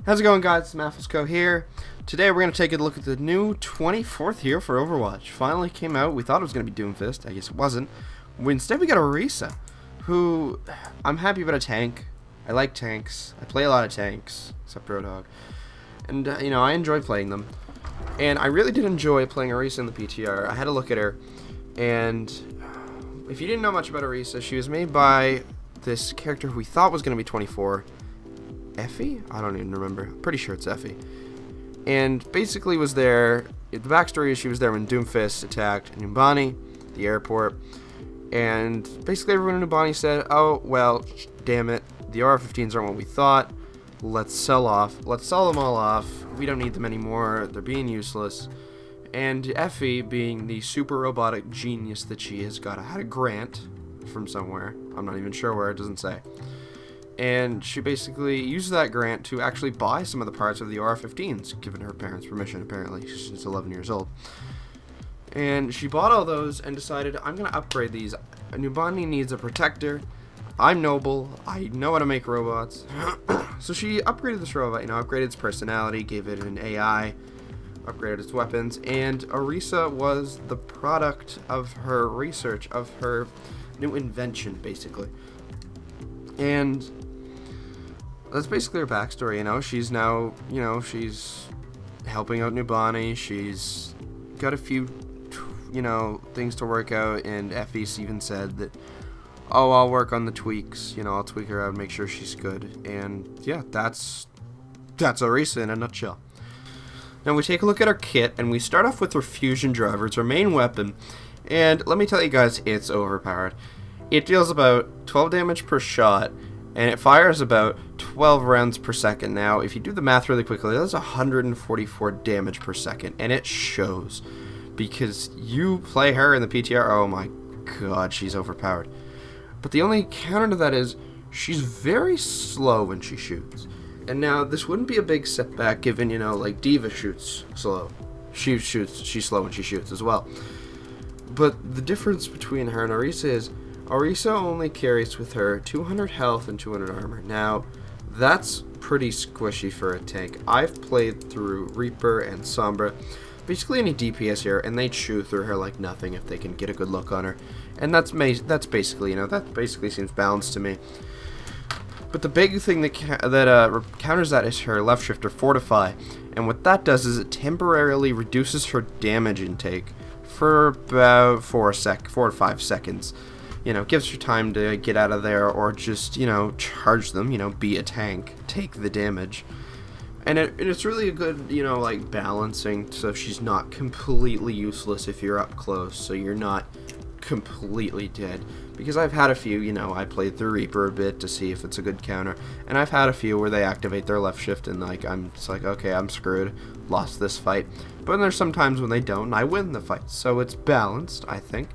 How's it going, guys? It's here. Today we're going to take a look at the new 24th hero for Overwatch. Finally came out. We thought it was going to be Doomfist. I guess it wasn't. Instead we got Orisa, who I'm happy about a tank. I like tanks. I play a lot of tanks, except Roadhog. And, I enjoy playing them. And I really did enjoy playing Orisa in the PTR. I had a look at her. And if you didn't know much about Orisa, she was made by this character who we thought was going to be 24. Effie? I don't even remember. Pretty sure it's Effie. And basically was there, the backstory is she was there when Doomfist attacked Numbani, the airport, and basically everyone in Numbani said, oh, well, damn it, the R-15s aren't what we thought, let's sell them all off, we don't need them anymore, they're being useless. And Effie, being the super robotic genius that she is, had a grant from somewhere, I'm not even sure where, it doesn't say. And she basically used that grant to actually buy some of the parts of the R-15s, given her parents' permission, apparently. She's 11 years old. And she bought all those and decided, I'm going to upgrade these. Numbani needs a protector. I'm noble. I know how to make robots. So she upgraded this robot, upgraded its personality, gave it an AI, upgraded its weapons, and Orisa was the product of her research, of her new invention, basically. And that's basically her backstory, She's now, she's helping out Numbani. She's got a few, things to work out. And Effie even said that, oh, I'll work on the tweaks. I'll tweak her out and make sure she's good. And yeah, that's Orisa in a nutshell. Now we take a look at her kit, and we start off with her fusion driver. It's her main weapon. And let me tell you guys, it's overpowered. It deals about 12 damage per shot, and it fires about 12 rounds per second. Now, if you do the math really quickly, that's 144 damage per second, and it shows. Because you play her in the PTR, oh my god, she's overpowered. But the only counter to that is, she's very slow when she shoots. And now, this wouldn't be a big setback given, like D.Va shoots slow. She's slow when she shoots as well. But the difference between her and Orisa is, Orisa only carries with her 200 health and 200 armor. Now, that's pretty squishy for a tank. I've played through Reaper and Sombra, basically any DPS here, and they chew through her like nothing if they can get a good look on her. And that's basically, that basically seems balanced to me. But the big thing that counters that is her left shifter Fortify. And what that does is it temporarily reduces her damage intake for about 4 to 5 seconds. Gives her time to get out of there or just, charge them, be a tank, take the damage. And it's really a good, balancing so she's not completely useless if you're up close, so you're not completely dead. Because I've had a few, I played through Reaper a bit to see if it's a good counter, and I've had a few where they activate their left shift and, I'm just like, okay, I'm screwed, lost this fight. But then there's some times when they don't, and I win the fight, so it's balanced, I think.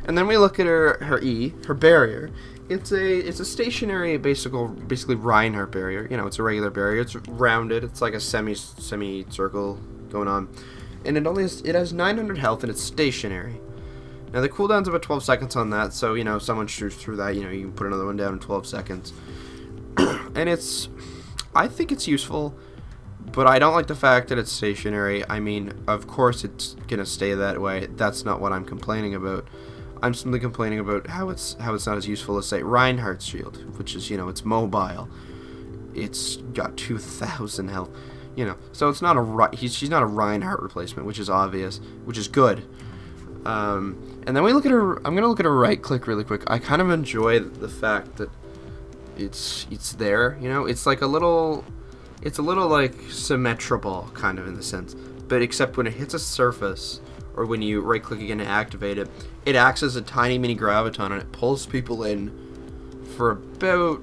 And then we look at her E, her barrier. It's a stationary, basically Reinhardt barrier. It's a regular barrier. It's rounded. It's like a semi-circle going on, and it has 900 health and it's stationary. Now the cooldown's about 12 seconds on that. So someone shoots through that. You can put another one down in 12 seconds. And I think it's useful, but I don't like the fact that it's stationary. I mean, of course it's gonna stay that way. That's not what I'm complaining about. I'm simply complaining about how it's not as useful as, say, Reinhardt's shield, which is, it's mobile. It's got 2,000 health, So it's not she's not a Reinhardt replacement, which is obvious, which is good. And then we look at her. I'm gonna look at her right click really quick. I kind of enjoy the fact that it's there. It's like it's a little like symmetrical kind of in the sense, but except when it hits a surface, or when you right-click again to activate it, it acts as a tiny mini graviton, and it pulls people in for about,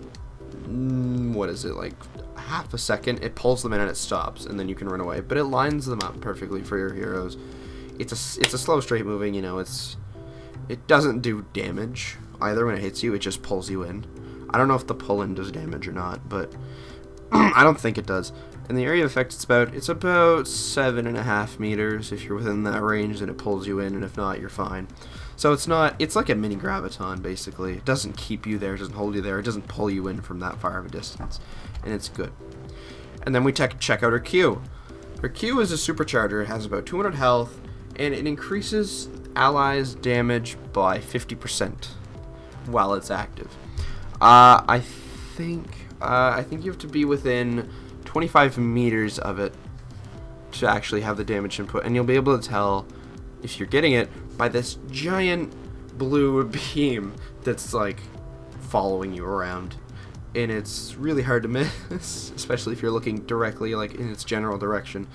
like half a second. It pulls them in and it stops, and then you can run away. But it lines them up perfectly for your heroes. It's a slow, straight moving, it doesn't do damage either when it hits you. It just pulls you in. I don't know if the pull-in does damage or not, but I don't think it does. And the area of effect, it's about 7.5 meters if you're within that range, then it pulls you in, and if not, you're fine. So it's like a mini graviton, basically. It doesn't keep you there, it doesn't hold you there, it doesn't pull you in from that far of a distance, and it's good. And then we check out her Q. Her Q is a supercharger. It has about 200 health, and it increases allies' damage by 50% while it's active. I think you have to be within 25 meters of it to actually have the damage input, and you'll be able to tell if you're getting it by this giant blue beam that's like following you around, and it's really hard to miss, especially if you're looking directly like in its general direction.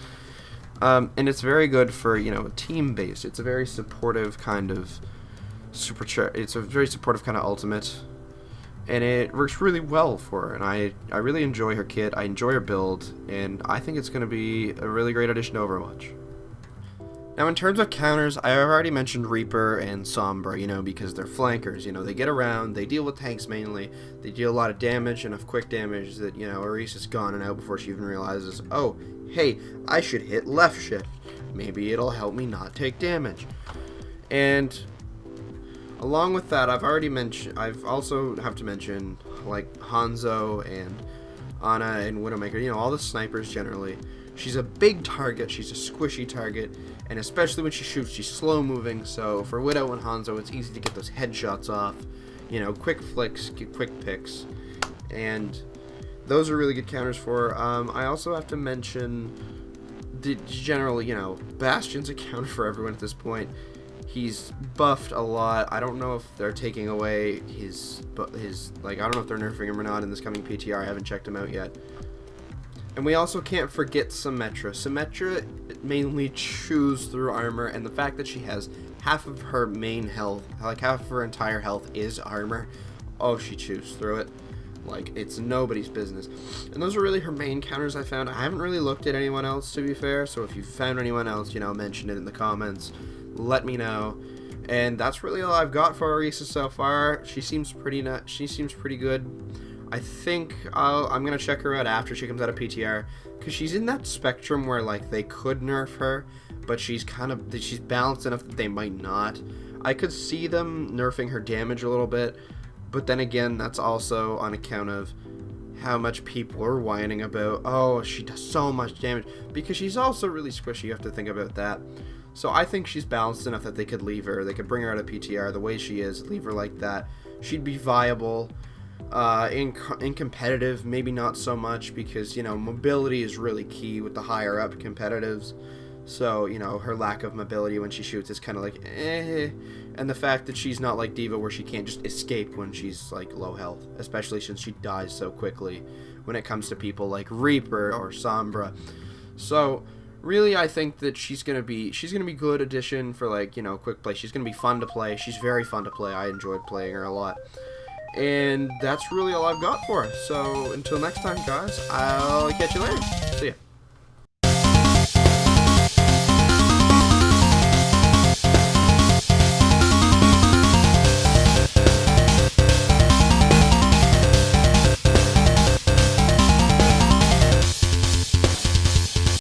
And it's very good for, you know, team-based. It's a very supportive kind of it's a very supportive kind of ultimate, and it works really well for her. And I really enjoy her kit. I enjoy her build, and I think it's going to be a really great addition to Overwatch. Now, in terms of counters, I have already mentioned Reaper and Sombra, you know, because they're flankers. You know, they get around, they deal with tanks mainly, they deal a lot of damage, enough quick damage that, you know, Orisa's gone and out before she even realizes, oh, hey, I should hit left shift. Maybe it'll help me not take damage. And along with that, I've also have to mention, like, Hanzo and Ana and Widowmaker, you know, all the snipers generally. She's a big target, she's a squishy target, and especially when she shoots, she's slow moving, so for Widow and Hanzo, it's easy to get those headshots off, you know, quick flicks, quick picks, and those are really good counters for her. I also have to mention, generally, you know, Bastion's a counter for everyone at this point. He's buffed a lot. I don't know if they're taking away his like, I don't know if they're nerfing him or not in this coming PTR. I haven't checked him out yet. And we also can't forget Symmetra. Symmetra mainly chews through armor, and the fact that she has half of her main health, like half of her entire health is armor. Oh, she chews through it like it's nobody's business. And those are really her main counters I found. I haven't really looked at anyone else, to be fair, so if you found anyone else, you know, mention it in the comments. Let me know. And that's really all I've got for Orisa so far. She seems pretty good. I think I'm gonna check her out after she comes out of PTR, because she's in that spectrum where, like, they could nerf her, but she's balanced enough that they might not. I could see them nerfing her damage a little bit, but then again, that's also on account of how much people are whining about, oh, she does so much damage, because she's also really squishy. You have to think about that. So I think she's balanced enough that they could leave her. They could bring her out of PTR the way she is, leave her like that. She'd be viable. In competitive, maybe not so much, because, you know, mobility is really key with the higher up competitives. So, you know, her lack of mobility when she shoots is kind of like, eh. And the fact that she's not like D.Va where she can't just escape when she's, like, low health, especially since she dies so quickly when it comes to people like Reaper or Sombra. So really, I think that she's gonna be good addition for, like, you know, quick play. She's gonna be fun to play. She's very fun to play. I enjoyed playing her a lot. And that's really all I've got for her. So until next time, guys, I'll catch you later. See ya.